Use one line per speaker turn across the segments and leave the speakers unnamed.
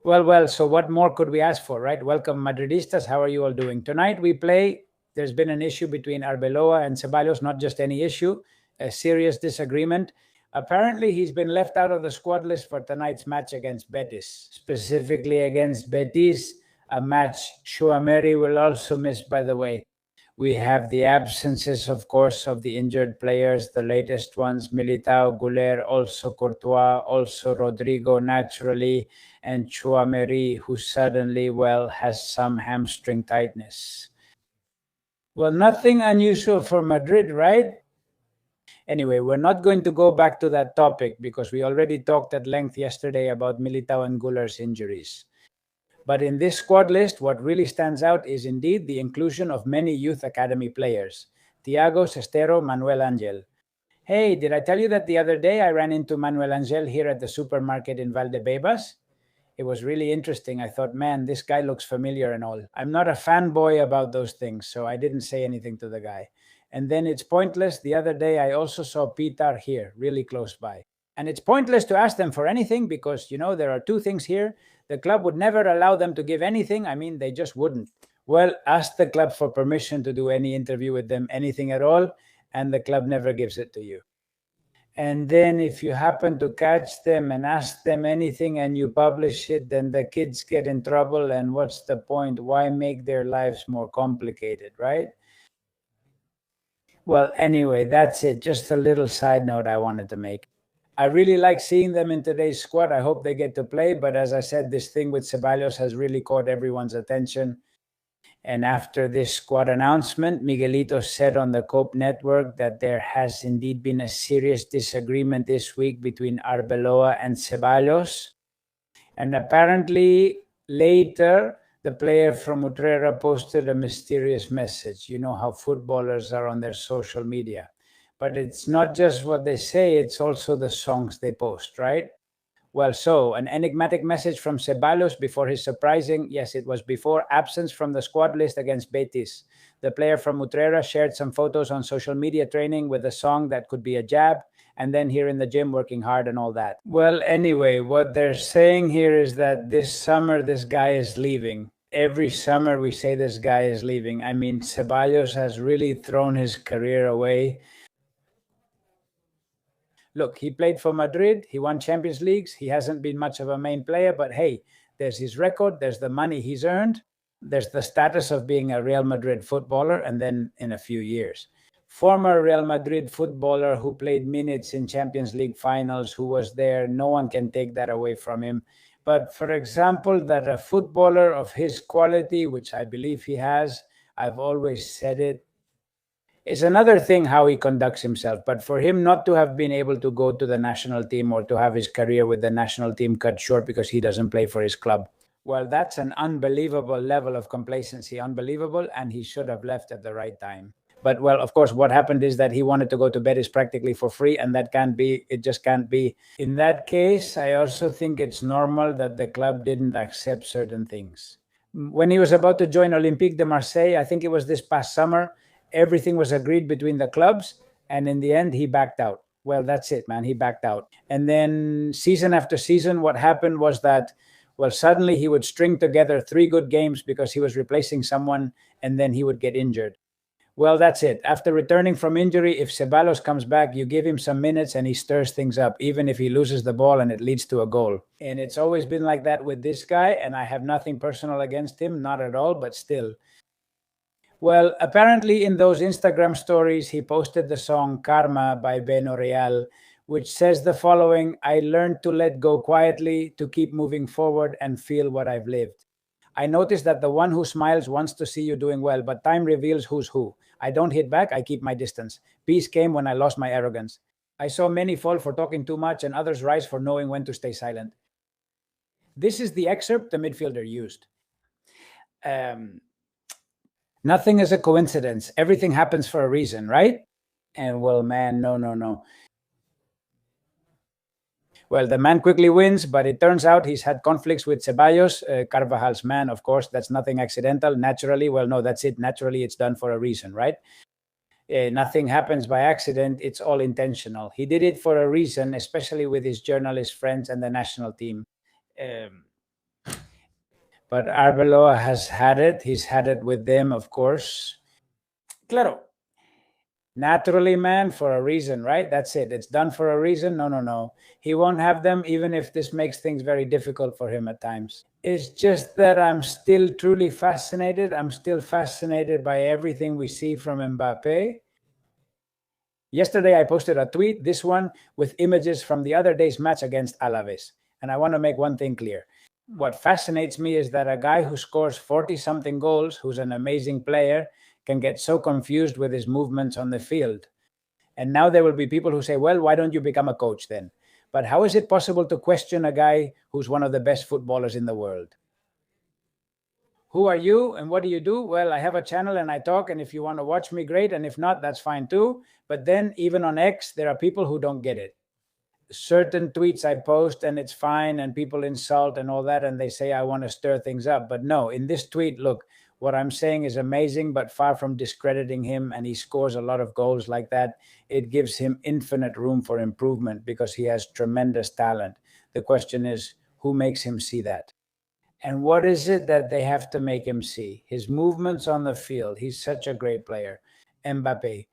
Well, so what more could we ask for, right? Welcome, Madridistas. How are you all doing? Tonight we play. There's been an issue between Arbeloa and Ceballos, not just any issue, a serious disagreement. Apparently, he's been left out of the squad list for tonight's match against Betis, specifically against Betis, a match Tchouaméni will also miss, by the way. We have the absences, of course, of the injured players, the latest ones, Militao, Guler, also Courtois, also Rodrigo, naturally, and Chouameri, who suddenly, well, has some hamstring tightness. Well, nothing unusual for Madrid, right? Anyway, we're not going to go back to that topic because we already talked at length yesterday about Militao and Guller's injuries. But in this squad list, what really stands out is indeed the inclusion of many youth academy players. Thiago, Sestero, Manuel Angel. Hey, did I tell you that the other day I ran into Manuel Angel here at the supermarket in Valdebebas? It was really interesting. I thought, man, this guy looks familiar and all. I'm not a fanboy about those things, so I didn't say anything to the guy. And then it's pointless. The other day I also saw Pitar here, really close by. And it's pointless to ask them for anything because, there are two things here. The club would never allow them to give anything. I mean, they just wouldn't. Well, ask the club for permission to do any interview with them, anything at all, and the club never gives it to you. And then if you happen to catch them and ask them anything and you publish it, then the kids get in trouble. And what's the point? Why make their lives more complicated, right? Well, anyway, that's it. Just a little side note I wanted to make. I really like seeing them in today's squad. I hope they get to play. But as I said, this thing with Ceballos has really caught everyone's attention. And after this squad announcement, Miguelito said on the Cope Network that there has indeed been a serious disagreement this week between Arbeloa and Ceballos. And apparently, later, the player from Utrera posted a mysterious message. You know how footballers are on their social media. But it's not just what they say, it's also the songs they post, right? Well, so an enigmatic message from Ceballos before his surprising, yes, it was before absence from the squad list against Betis. The player from Utrera shared some photos on social media training with a song that could be a jab, and then here in the gym working hard and all that. Well, anyway, what they're saying here is that this summer this guy is leaving. Every summer we say this guy is leaving. I mean, Ceballos has really thrown his career away. Look, he played for Madrid. He won Champions Leagues. He hasn't been much of a main player, but hey, there's his record. There's the money he's earned. There's the status of being a Real Madrid footballer. And then in a few years, former Real Madrid footballer who played minutes in Champions League finals, who was there. No one can take that away from him. But for example, that a footballer of his quality, which I believe he has, I've always said it, it's another thing how he conducts himself, but for him not to have been able to go to the national team or to have his career with the national team cut short because he doesn't play for his club, well, that's an unbelievable level of complacency, unbelievable, and he should have left at the right time. But well, of course, what happened is that he wanted to go to Betis practically for free, and that can't be, it just can't be. In that case, I also think it's normal that the club didn't accept certain things. When he was about to join Olympique de Marseille, I think it was this past summer, everything was agreed between the clubs, and in the end he backed out. Well, that's it, man, he backed out. And then season after season, what happened was that, well, suddenly he would string together 3 good games because he was replacing someone, and then he would get injured. Well, that's it. After returning from injury, if Ceballos comes back, you give him some minutes and he stirs things up, even if he loses the ball and it leads to a goal. And it's always been like that with this guy, and I have nothing personal against him, not at all, but still. Well, apparently in those Instagram stories, he posted the song Karma by Beno Real, which says the following: I learned to let go quietly, to keep moving forward and feel what I've lived. I noticed that the one who smiles wants to see you doing well, but time reveals who's who. I don't hit back, I keep my distance. Peace came when I lost my arrogance. I saw many fall for talking too much and others rise for knowing when to stay silent. This is the excerpt the midfielder used. Um, Nothing is a coincidence. Everything happens for a reason, right? And well, man, no. Well, the man quickly wins, but it turns out he's had conflicts with Ceballos, Carvajal's man, of course. That's nothing accidental. Naturally, well, no, that's it. Naturally, it's done for a reason, right? Nothing happens by accident. It's all intentional. He did it for a reason, especially with his journalist friends and the national team. Um, But Arbeloa has had it. He's had it with them, of course. Claro. Naturally, man, for a reason, right? That's it. It's done for a reason. No. He won't have them, even if this makes things very difficult for him at times. It's just that I'm still truly fascinated. I'm still fascinated by everything we see from Mbappé. Yesterday, I posted a tweet, this one, with images from the other day's match against Alaves. And I want to make one thing clear. What fascinates me is that a guy who scores 40-something goals, who's an amazing player, can get so confused with his movements on the field. And now there will be people who say, well, why don't you become a coach then? But how is it possible to question a guy who's one of the best footballers in the world? Who are you and what do you do? Well, I have a channel and I talk, and if you want to watch me, great. And if not, that's fine too. But then even on X, there are people who don't get it. Certain tweets I post and it's fine, and people insult and all that, and they say I want to stir things up. But no, in this tweet, look, what I'm saying is amazing, but far from discrediting him, and he scores a lot of goals like that. It gives him infinite room for improvement because he has tremendous talent. The question is, who makes him see that? And what is it that they have to make him see? His movements on the field. He's such a great player. Mbappé.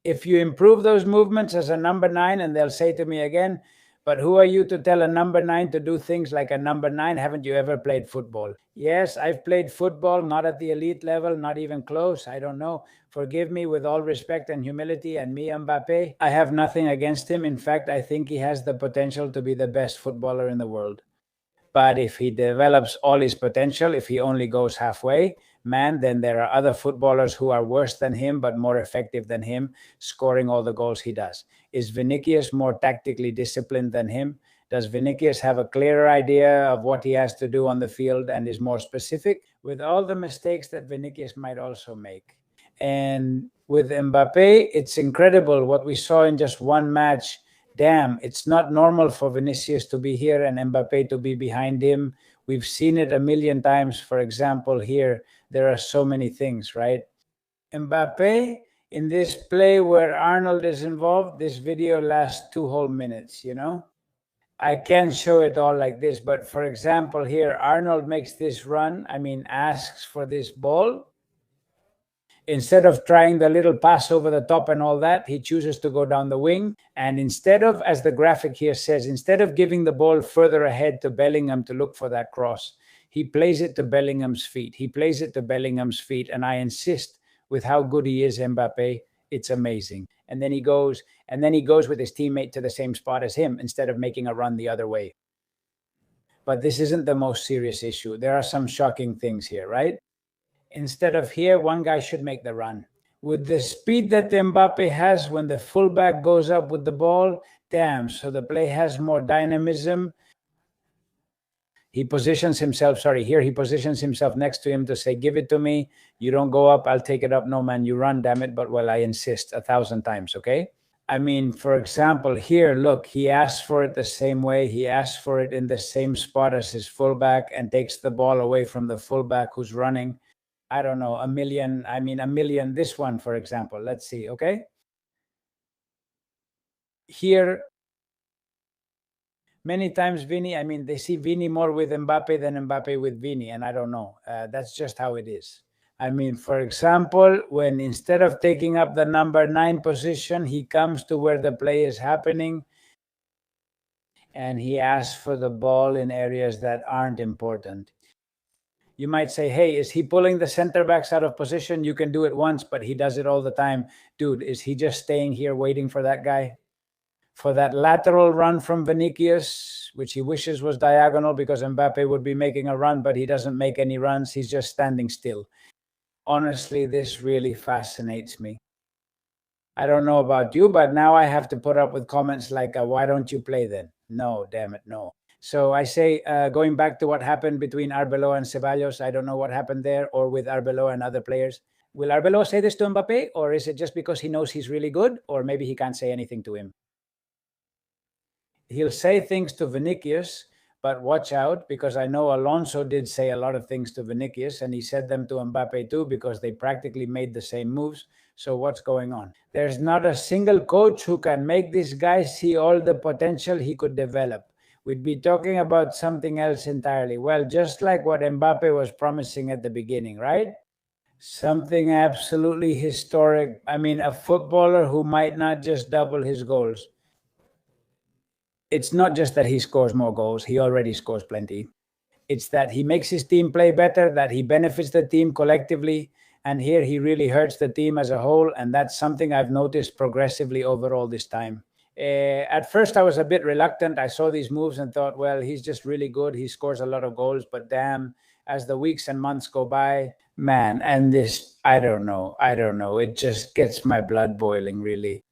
If you improve those movements as a number 9, and they'll say to me again, but who are you to tell a number 9 to do things like a number 9? Haven't you ever played football? Yes, I've played football, not at the elite level, not even close. I don't know. Forgive me, with all respect and humility, and me, Mbappé, I have nothing against him. In fact, I think he has the potential to be the best footballer in the world. But if he develops all his potential, if he only goes halfway, man, then there are other footballers who are worse than him, but more effective than him, scoring all the goals he does. Is Vinicius more tactically disciplined than him? Does Vinicius have a clearer idea of what he has to do on the field and is more specific, with all the mistakes that Vinicius might also make? And with Mbappé, it's incredible what we saw in just one match. Damn, it's not normal for Vinicius to be here and Mbappé to be behind him. We've seen it a million times. For example, here, there are so many things, right? Mbappé, in this play where Arnold is involved, this video lasts 2 whole minutes, you know? I can't show it all like this, but for example, here, Arnold makes this run, asks for this ball. Instead of trying the little pass over the top and all that, he chooses to go down the wing. And instead of, as the graphic here says, instead of giving the ball further ahead to Bellingham to look for that cross, he plays it to Bellingham's feet. He plays it to Bellingham's feet. And I insist, with how good he is, Mbappé, it's amazing. And then he goes with his teammate to the same spot as him instead of making a run the other way. But this isn't the most serious issue. There are some shocking things here, right? Instead of here, one guy should make the run. With the speed that Mbappé has when the fullback goes up with the ball, damn, so the play has more dynamism. He positions himself next to him to say, give it to me. You don't go up, I'll take it up. No, man, you run, damn it. But, well, I insist 1,000 times, okay? For example, here, look, he asks for it the same way. He asks for it in the same spot as his fullback and takes the ball away from the fullback who's running. I don't know, a million, this one, for example. Let's see, okay? Here, many times Vini, they see Vini more with Mbappé than Mbappé with Vini, and I don't know. That's just how it is. For example, when instead of taking up the number 9 position, he comes to where the play is happening, and he asks for the ball in areas that aren't important. You might say, hey, is he pulling the center backs out of position? You can do it once, but he does it all the time. Dude, is he just staying here waiting for that guy? For that lateral run from Vinicius, which he wishes was diagonal because Mbappé would be making a run, but he doesn't make any runs. He's just standing still. Honestly, this really fascinates me. I don't know about you, but now I have to put up with comments like, why don't you play then? No, damn it, no. So I say, going back to what happened between Arbeloa and Ceballos, I don't know what happened there, or with Arbeloa and other players. Will Arbeloa say this to Mbappé, or is it just because he knows he's really good, or maybe he can't say anything to him? He'll say things to Vinicius, but watch out, because I know Alonso did say a lot of things to Vinicius, and he said them to Mbappé too, because they practically made the same moves. So what's going on? There's not a single coach who can make this guy see all the potential he could develop. we'd be talking about something else entirely. Well, just like what Mbappe was promising at the beginning, right? Something absolutely historic. I mean, a footballer who might not just double his goals. It's not just that he scores more goals, he already scores plenty. It's that he makes his team play better, that he benefits the team collectively, and here he really hurts the team as a whole, and that's something I've noticed progressively over all this time. At first, I was a bit reluctant. I saw these moves and thought, well, he's just really good. He scores a lot of goals, but damn, as the weeks and months go by, man, and this, I don't know. It just gets my blood boiling, really.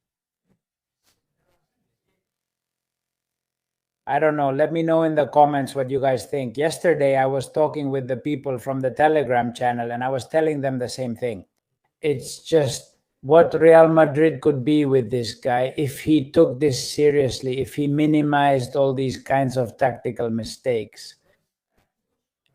I don't know. Let me know in the comments what you guys think. Yesterday, I was talking with the people from the Telegram channel and I was telling them the same thing. It's just what Real Madrid could be with this guy if he took this seriously, if he minimized all these kinds of tactical mistakes.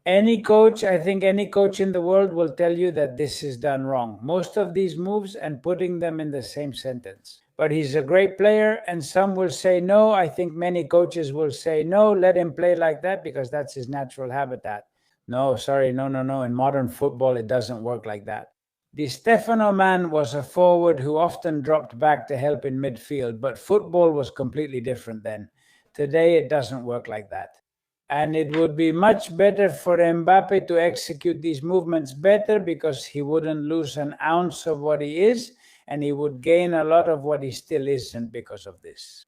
Any coach, I think any coach in the world will tell you that this is done wrong. Most of these moves and putting them in the same sentence. But he's a great player, and some will say no. I think many coaches will say no, let him play like that because that's his natural habitat. No, sorry, no. In modern football, it doesn't work like that. Di Stefano man was a forward who often dropped back to help in midfield, but football was completely different then. Today, it doesn't work like that. And it would be much better for Mbappe to execute these movements better because he wouldn't lose an ounce of what he is and he would gain a lot of what he still isn't because of this.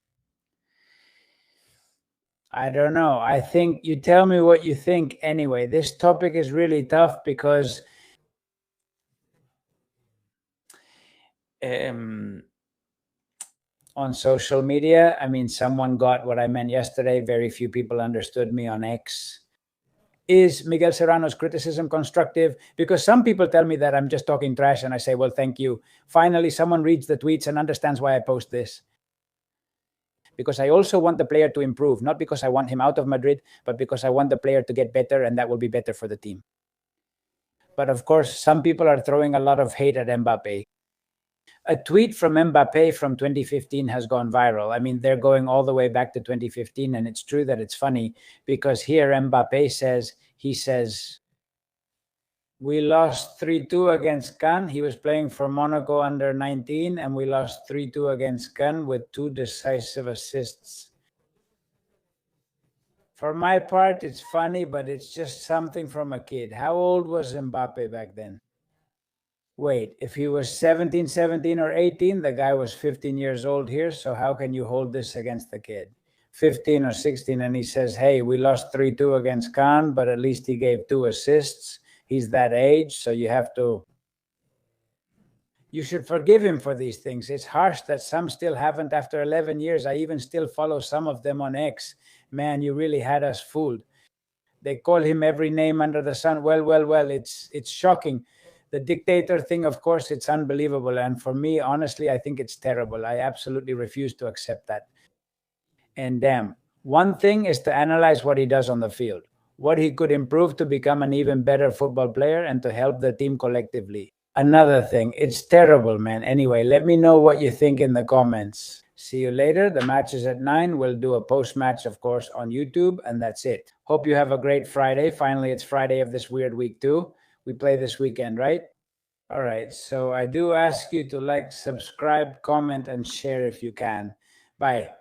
I don't know. I think you tell me what you think anyway. This topic is really tough because on social media, I mean, someone got what I meant yesterday. Very few people understood me on X. Is Miguel Serrano's criticism constructive? Because some people tell me that I'm just talking trash and I say, well, thank you. Finally, someone reads the tweets and understands why I post this. Because I also want the player to improve, not because I want him out of Madrid, but because I want the player to get better and that will be better for the team. But of course, some people are throwing a lot of hate at Mbappe. A tweet from Mbappe from 2015 has gone viral. I mean, they're going all the way back to 2015, and it's true that it's funny because here Mbappe says, we lost 3-2 against Cannes. He was playing for Monaco under 19, and we lost 3-2 against Cannes with 2 decisive assists. For my part, it's funny, but it's just something from a kid. How old was Mbappe back then? Wait, if he was 17 or 18, the guy was 15 years old here. So how can you hold this against the kid? 15 or 16, and he says, hey, we lost 3-2 against Khan, but at least he gave 2 assists. He's that age, so you should forgive him for these things. It's harsh that some still haven't after 11 years. I even still follow some of them on X. Man, you really had us fooled. They call him every name under the sun. Well, it's shocking. The dictator thing, of course, it's unbelievable. And for me, honestly, I think it's terrible. I absolutely refuse to accept that. And damn, one thing is to analyze what he does on the field, what he could improve to become an even better football player and to help the team collectively. Another thing, it's terrible, man. Anyway, let me know what you think in the comments. See you later. The match is at 9. We'll do a post-match, of course, on YouTube, and that's it. Hope you have a great Friday. Finally, it's Friday of this weird week too. We play this weekend, right? All right. So I do ask you to like, subscribe, comment, and share if you can. Bye.